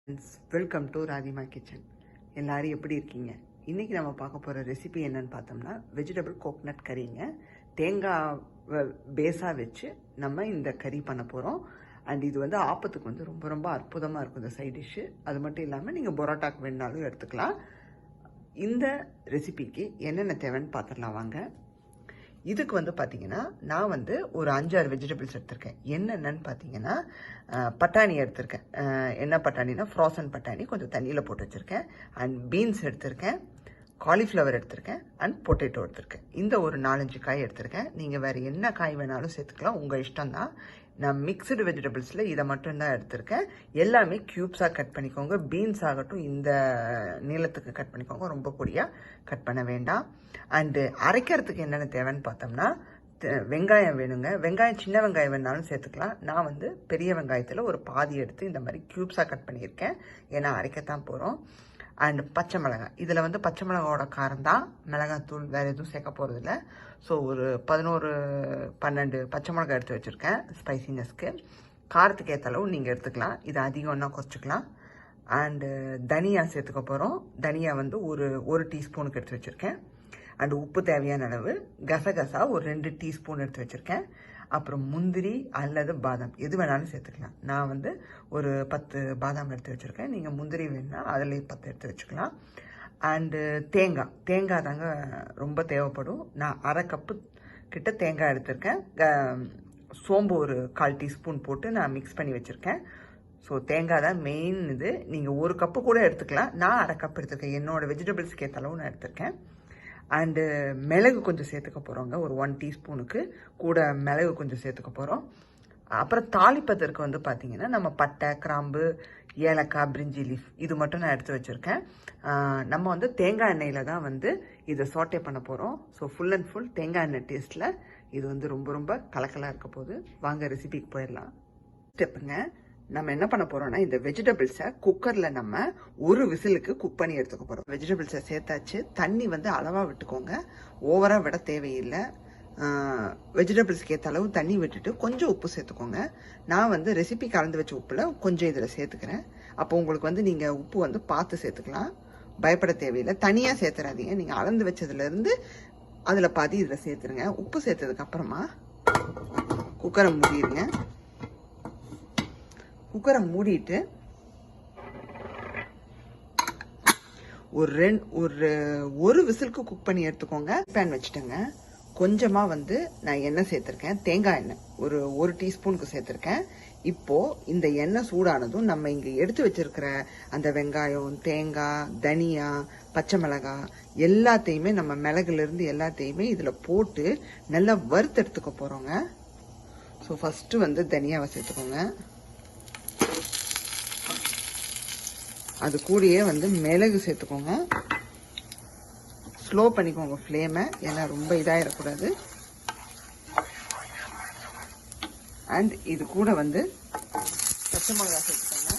Friends, welcome to Rathima kitchen. எல்லாரும் எப்படி இருக்கீங்க? இன்றைக்கி நம்ம பார்க்க போகிற ரெசிபி என்னன்னு பார்த்தோம்னா வெஜிடபிள் கோக்னட் கறிங்க. தேங்காய் பேஸாக வச்சு நம்ம இந்த கறி பண்ண போகிறோம். அண்ட் இது வந்து ஆப்பத்துக்கு வந்து ரொம்ப ரொம்ப அற்புதமாக இருக்கும் இந்த சைட் டிஷ்ஷு. அது மட்டும் இல்லாமல் நீங்கள் பரோட்டாக்கு வேணாலும் எடுத்துக்கலாம். இந்த ரெசிபிக்கு என்னென்ன தேவைன்னு பார்த்துடலாம் வாங்க. இதுக்கு வந்து பார்த்தீங்கன்னா நான் வந்து ஒரு 5-6 வெஜிடபிள்ஸ் எடுத்திருக்கேன். என்னென்னு பார்த்தீங்கன்னா பட்டாணி எடுத்திருக்கேன். என்ன பட்டாணினா ஃப்ரோசன் பட்டாணி, கொஞ்சம் தண்ணியில் போட்டு வச்சுருக்கேன். அண்ட் பீன்ஸ் எடுத்திருக்கேன், காலிஃப்ளவர் எடுத்திருக்கேன், அண்ட் பொட்டேட்டோ எடுத்திருக்கேன். இந்த ஒரு 4-5 காய் எடுத்திருக்கேன். நீங்கள் வேறு என்ன காய் வேணாலும் சேர்த்துக்கலாம், உங்கள் இஷ்டம்தான். நான் மிக்சடு வெஜிடபிள்ஸில் இதை மட்டும்தான் எடுத்திருக்கேன். எல்லாமே க்யூப்ஸாக கட் பண்ணிக்கோங்க. பீன்ஸ் ஆகட்டும் இந்த நீளத்துக்கு கட் பண்ணிக்கோங்க, ரொம்ப பொடியாக கட் பண்ண வேண்டாம். அண்டு அரைக்கிறதுக்கு என்னென்ன தேவைன்னு பார்த்தோம்னா வெங்காயம் வேணுங்க. வெங்காயம் சின்ன வெங்காயம் வேணாலும் சேர்த்துக்கலாம். நான் வந்து பெரிய வெங்காயத்தில் ஒரு பாதி எடுத்து இந்த மாதிரி க்யூப்ஸாக கட் பண்ணியிருக்கேன், ஏன்னா அரைக்கத்தான் போகிறோம். அண்ட் பச்சை மிளகாய், இதில் வந்து பச்சை மிளகாவோட காரம் தான், மிளகாத்தூள் வேறு எதுவும் சேர்க்க போகிறதில்ல. ஸோ ஒரு 11-12 பச்சை மிளகாய் எடுத்து வச்சுருக்கேன் ஸ்பைசினஸ்க்கு. காரத்துக்கு ஏற்ற அளவு நீங்கள் எடுத்துக்கலாம், இது அதிகம்னா குறைச்சிக்கலாம். அண்டு தனியா சேர்த்துக்க போகிறோம். தனியா வந்து ஒரு டீஸ்பூனுக்கு எடுத்து வச்சுருக்கேன். அண்டு உப்பு தேவையான அளவு, கசகசா ஒரு 2 டீஸ்பூன் எடுத்து வச்சுருக்கேன். அப்புறம் முந்திரி அல்லது பாதாம் எது வேணாலும் சேர்த்துக்கலாம். நான் வந்து ஒரு 10 பாதாம் எடுத்து வச்சுருக்கேன். நீங்கள் முந்திரி வேணுன்னா அதுலேயே 10 எடுத்து வச்சுக்கலாம். அண்டு தேங்காய் தாங்க ரொம்ப தேவைப்படும். நான் 1/2 கப்பு கிட்ட தேங்காய் எடுத்திருக்கேன். சோம்பு ஒரு 1/4 டீஸ்பூன் போட்டு நான் மிக்ஸ் பண்ணி வச்சுருக்கேன். ஸோ தேங்காய் தான் மெயின் இது. நீங்கள் 1 கப்பு கூட எடுத்துக்கலாம். நான் 1/2 கப் எடுத்திருக்கேன். என்னோடய வெஜிடபிள்ஸ்க்கு ஏற்ற அளவு நான் எடுத்திருக்கேன். அண்டு மிளகு கொஞ்சம் சேர்த்துக்க போகிறோங்க. ஒரு 1 டீஸ்பூனுக்கு கூட மிளகு கொஞ்சம் சேர்த்துக்க போகிறோம். அப்புறம் தாளிப்பதற்கு வந்து பார்த்திங்கன்னா நம்ம பட்டை, கிராம்பு, ஏலக்காய், பிரிஞ்சி லீஃப் இது மட்டும் நான் எடுத்து வச்சுருக்கேன். நம்ம வந்து தேங்காய் எண்ணெயில் தான் வந்து இதை சாட்டே பண்ண போகிறோம். ஸோ ஃபுல் அண்ட் ஃபுல் தேங்காய் எண்ணெய் டேஸ்ட்டில் இது வந்து ரொம்ப ரொம்ப கலக்கலாக இருக்க போகுது. வாங்க ரெசிபிக்கு போயிடலாம். ஸ்டெப்புங்க, நம்ம என்ன பண்ண போறோம்னா இந்த வெஜிடபிள்ஸை குக்கரில் நம்ம ஒரு விசிலுக்கு குக் பண்ணி எடுத்துக்க போகிறோம். வெஜிடபிள்ஸை சேர்த்தாச்சு. தண்ணி வந்து அளவாக விட்டுக்கோங்க, ஓவராக விட தேவையில்லை. வெஜிடபிள்ஸ்க்கு ஏற்ற அளவு தண்ணி விட்டுட்டு கொஞ்சம் உப்பு சேர்த்துக்கோங்க. நான் வந்து ரெசிபி கலந்து வச்ச உப்பில் கொஞ்சம் இதில் சேர்த்துக்கிறேன். அப்போ உங்களுக்கு வந்து நீங்கள் உப்பு வந்து பார்த்து சேர்த்துக்கலாம், பயப்பட தேவையில்லை. தனியாக சேர்த்துறாதீங்க. நீங்கள் அளந்து வச்சதுலேருந்து அதில் பாதி இதில் சேர்த்துருங்க. உப்பு சேர்த்ததுக்கப்புறமா குக்கரை மூடிடுங்க. குக்கரை மூடிட்டு ஒரு விசிலுக்கு குக் பண்ணி எடுத்துக்கோங்க. பேன் வச்சுட்டேங்க. கொஞ்சமாக வந்து நான் எண்ணெய் சேர்த்துருக்கேன், தேங்காய் எண்ணெய் ஒரு டீஸ்பூனுக்கு சேர்த்துருக்கேன். இப்போது இந்த எண்ணெய் சூடானதும் நம்ம இங்கே எடுத்து வச்சிருக்கிற அந்த வெங்காயம், தேங்காய், தனியா, பச்சை மிளகாய் எல்லாத்தையுமே நம்ம மிளகுலேருந்து எல்லாத்தையுமே இதில் போட்டு நல்லா வறுத்து எடுத்துக்க போகிறோங்க. ஸோ ஃபஸ்ட்டு வந்து தனியாவை சேர்த்துக்கோங்க. அது கூடயே வந்து மிளகு சேர்த்துக்கோங்க. ஸ்லோ பண்ணிக்கோங்க ஃப்ளேமை, ஏன்னா ரொம்ப இதாகிடக்கூடாது. அண்ட் இது கூட வந்து பச்சை மிளகா சேர்த்துக்கோங்க.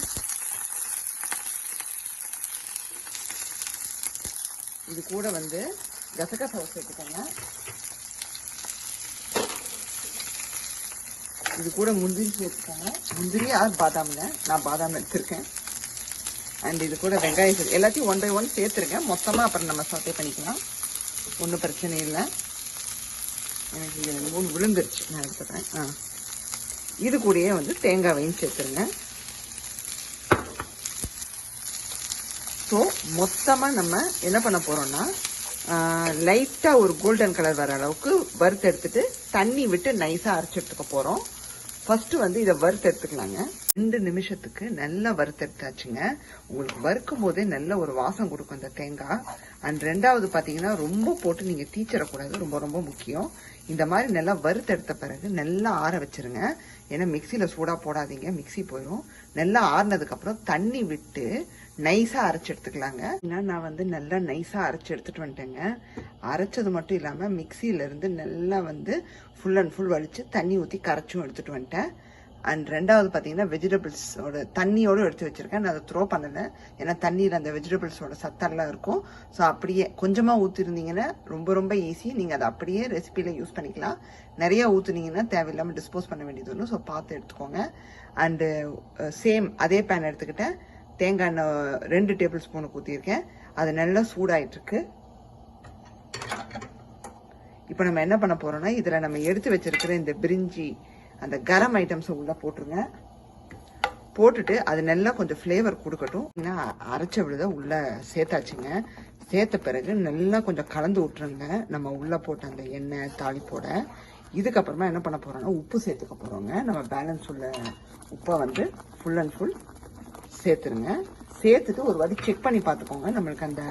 இது கூட வந்து கசகசாவை சேர்த்துக்கோங்க. இது கூட முந்திரி சேர்த்துக்கோங்க. முந்திரி ஆர் பாதாம்ங்க, நான் பாதாம் எடுத்திருக்கேன். அண்ட் இது கூட வெங்காயம் எல்லாத்தையும் 1 by 1 சேர்த்துருங்க. மொத்தமாக அப்புறம் நம்ம சாட்டே பண்ணிக்கலாம், ஒன்றும் பிரச்சனை இல்லை. எனக்கு இங்கே 3 விழுந்துருச்சு, நான் எடுத்துக்கிறேன். இது கூடயே வந்து தேங்காவையும் சேர்த்துருங்க. ஸோ மொத்தமாக நம்ம என்ன பண்ண போகிறோம்னா லைட்டாக ஒரு கோல்டன் கலர் வர அளவுக்கு வறுத்து எடுத்துட்டு தண்ணி விட்டு நைஸாக அரைச்சி எடுத்துக்க போகிறோம். ஃபஸ்ட்டு வந்து இதை வறுத்து எடுத்துக்கலாங்க. 2 நிமிஷத்துக்கு நல்லா வறுத்தெடுத்தாச்சுங்க. உங்களுக்கு வறுக்கும் போதே நல்ல ஒரு வாசம் கொடுக்கும் அந்த தேங்காய். அண்ட் ரெண்டாவது பார்த்தீங்கன்னா ரொம்ப போட்டு நீங்கள் தீச்சிடக்கூடாது, ரொம்ப ரொம்ப முக்கியம். இந்த மாதிரி நல்லா வறுத்தெடுத்த பிறகு நல்லா ஆற வச்சுருங்க. ஏன்னா மிக்சியில் சூடாக போடாதீங்க, மிக்சி போயிடும். நல்லா ஆறினதுக்கப்புறம் தண்ணி விட்டு நைஸாக அரைச்சி எடுத்துக்கலாங்க. நான் வந்து நல்லா நைஸாக அரைச்சி எடுத்துகிட்டு வந்துட்டேங்க. அரைச்சது மட்டும் இல்லாமல் மிக்சியிலேருந்து நல்லா வந்து ஃபுல் அண்ட் ஃபுல் வலித்து தண்ணி ஊற்றி கரைச்சும் எடுத்துகிட்டு வந்துட்டேன். அண்ட் ரெண்டாவது பார்த்தீங்கன்னா வெஜிடபிள்ஸோட தண்ணியோடு எடுத்து வச்சுருக்கேன். நான் அதை த்ரோ பண்ணலை, ஏன்னா தண்ணியில் அந்த வெஜிடபிள்ஸோட சத்தெல்லாம் இருக்கும். ஸோ அப்படியே கொஞ்சமாக ஊற்றிருந்தீங்கன்னா ரொம்ப ரொம்ப ஈஸி. நீங்கள் அதை அப்படியே ரெசிபியில் யூஸ் பண்ணிக்கலாம். நிறையா ஊற்றுனீங்கன்னா தேவையில்லாமல் டிஸ்போஸ் பண்ண வேண்டியது ஒன்று. ஸோ பார்த்து எடுத்துக்கோங்க. அண்டு சேம் அதே பேன் எடுத்துக்கிட்டேன். தேங்காய் எண்ணெய் 2 டேபிள் ஸ்பூன் ஊற்றிருக்கேன். அது நல்லா சூடாயிட்டிருக்கு. இப்போ நம்ம என்ன பண்ண போகிறோம்னா, இதில் நம்ம எடுத்து வச்சிருக்கிற இந்த பிரிஞ்சி அந்த கரம் ஐட்டம்ஸை உள்ளே போட்டுருங்க. போட்டுட்டு அது நல்லா கொஞ்சம் ஃப்ளேவர் கொடுக்கட்டும். ஏன்னா அரைச்ச விழுத உள்ளே சேர்த்தாச்சுங்க. சேர்த்த பிறகு நல்லா கொஞ்சம் கலந்து விட்டுருங்க. நம்ம உள்ளே போட்ட அந்த எண்ணெய் தாளிப்போட இதுக்கப்புறமா என்ன பண்ண போகிறோம்னா உப்பு சேர்த்துக்க போகிறோங்க. நம்ம பேலன்ஸ் உள்ள உப்பை வந்து ஃபுல் அண்ட் ஃபுல் சேர்த்துருங்க. சேர்த்துட்டு ஒரு வாட்டி செக் பண்ணி பார்த்துக்கோங்க நம்மளுக்கு அந்த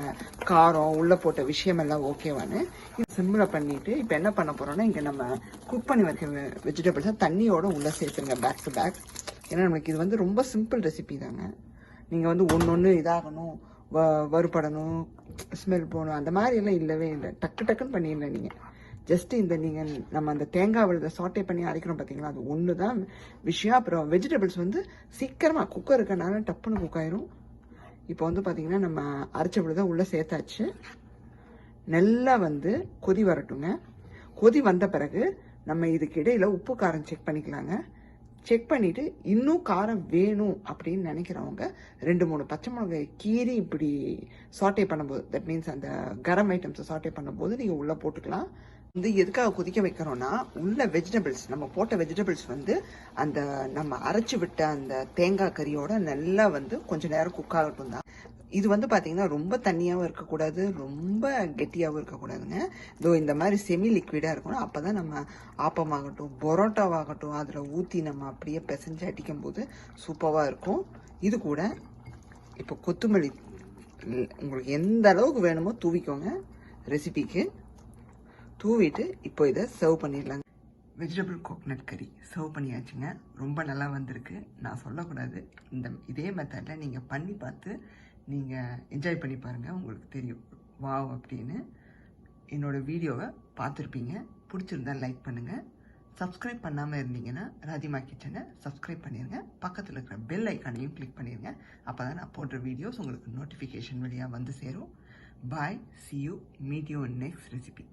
காரம் உள்ளே போட்ட விஷயமெல்லாம் ஓகேவான்னு. இது சிம்மில் பண்ணிவிட்டு இப்போ என்ன பண்ண போகிறோன்னா, இங்கே நம்ம குக் பண்ணி வைக்க வெஜிடபிள்ஸை தண்ணியோட உள்ளே சேர்த்துருங்க பேக் டு பேக். ஏன்னா நம்மளுக்கு இது வந்து ரொம்ப சிம்பிள் ரெசிபி தாங்க. நீங்கள் வந்து ஒன்று இதாகணும், வறுபடணும், ஸ்மெல் போகணும், அந்த மாதிரி எல்லாம் இல்லவே இல்லை. டக்குன்னு பண்ணிடல நீங்கள். ஜஸ்ட்டு இந்த நீங்கள் நம்ம அந்த தேங்காய் விழுத சாட்டே பண்ணி அரைக்கிறோம் பார்த்தீங்களா, அது ஒன்று தான் விஷயம். அப்புறம் வெஜிடபிள்ஸ் வந்து சீக்கிரமாக குக்கர் இருக்கனால டப்புன்னு குக் ஆயிரும். இப்போ வந்து பார்த்தீங்கன்னா நம்ம அரைச்ச விழுத உள்ளே சேர்த்தாச்சு. நல்லா வந்து கொதி வரட்டுங்க. கொதி வந்த பிறகு நம்ம இதுக்கு இடையில் உப்பு காரம் செக் பண்ணிக்கலாங்க. செக் பண்ணிவிட்டு இன்னும் காரம் வேணும் அப்படின்னு நினைக்கிறவங்க 2-3 பச்சை மிளகாய் கீரி இப்படி சாட்டே பண்ணும்போது, தட் மீன்ஸ் அந்த கரம் ஐட்டம்ஸை சாட்டே பண்ணும்போது நீங்கள் உள்ளே போட்டுக்கலாம். வந்து எதுக்காக கொதிக்க வைக்கிறோன்னா, உள்ள வெஜிடபிள்ஸ் நம்ம போட்ட வெஜிடபிள்ஸ் வந்து அந்த நம்ம அரைச்சி விட்ட அந்த தேங்காய் கறியோட நல்லா வந்து கொஞ்சம் நேரம் குக் ஆகட்டும் தான். இது வந்து பார்த்தீங்கன்னா ரொம்ப தண்ணியாகவும் இருக்கக்கூடாது, ரொம்ப கெட்டியாகவும் இருக்கக்கூடாதுங்க. இதோ இந்த மாதிரி செமி லிக்விடாக இருக்கணும். அப்போ தான் நம்ம ஆப்பமாகட்டும் பரோட்டாவாகட்டும் அதில் ஊற்றி நம்ம அப்படியே பிசைஞ்சு அடிக்கும்போது சூப்பராக இருக்கும். இது கூட இப்போ கொத்தமல்லி உங்களுக்கு எந்த அளவுக்கு வேணுமோ தூவிக்கோங்க. ரெசிபிக்கு தூவிட்டு இப்போ இதை சர்வ் பண்ணிடலாங்க. வெஜிடபிள் கோகனட் கறி சர்வ் பண்ணியாச்சுங்க. ரொம்ப நல்லா வந்திருக்கு. நான் சொல்லக்கூடாது, இதே மெத்தடில் நீங்கள் பண்ணி பார்த்து நீங்கள் என்ஜாய் பண்ணி பாருங்கள், உங்களுக்கு தெரியும் வாவ் அப்படின்னு. என்னோடய வீடியோவை பார்த்துருப்பீங்க. பிடிச்சிருந்தா லைக் பண்ணுங்கள். சப்ஸ்கிரைப் பண்ணாமல் இருந்தீங்கன்னா ராதிமா கிச்சனை சப்ஸ்கிரைப் பண்ணிடுங்க. பக்கத்தில் இருக்கிற பெல் ஐக்கானையும் கிளிக் பண்ணிடுங்க. அப்போ தான் நான் போடுற வீடியோஸ் உங்களுக்கு நோட்டிஃபிகேஷன் வழியாக வந்து சேரும். பாய், see you, meet you in next recipe.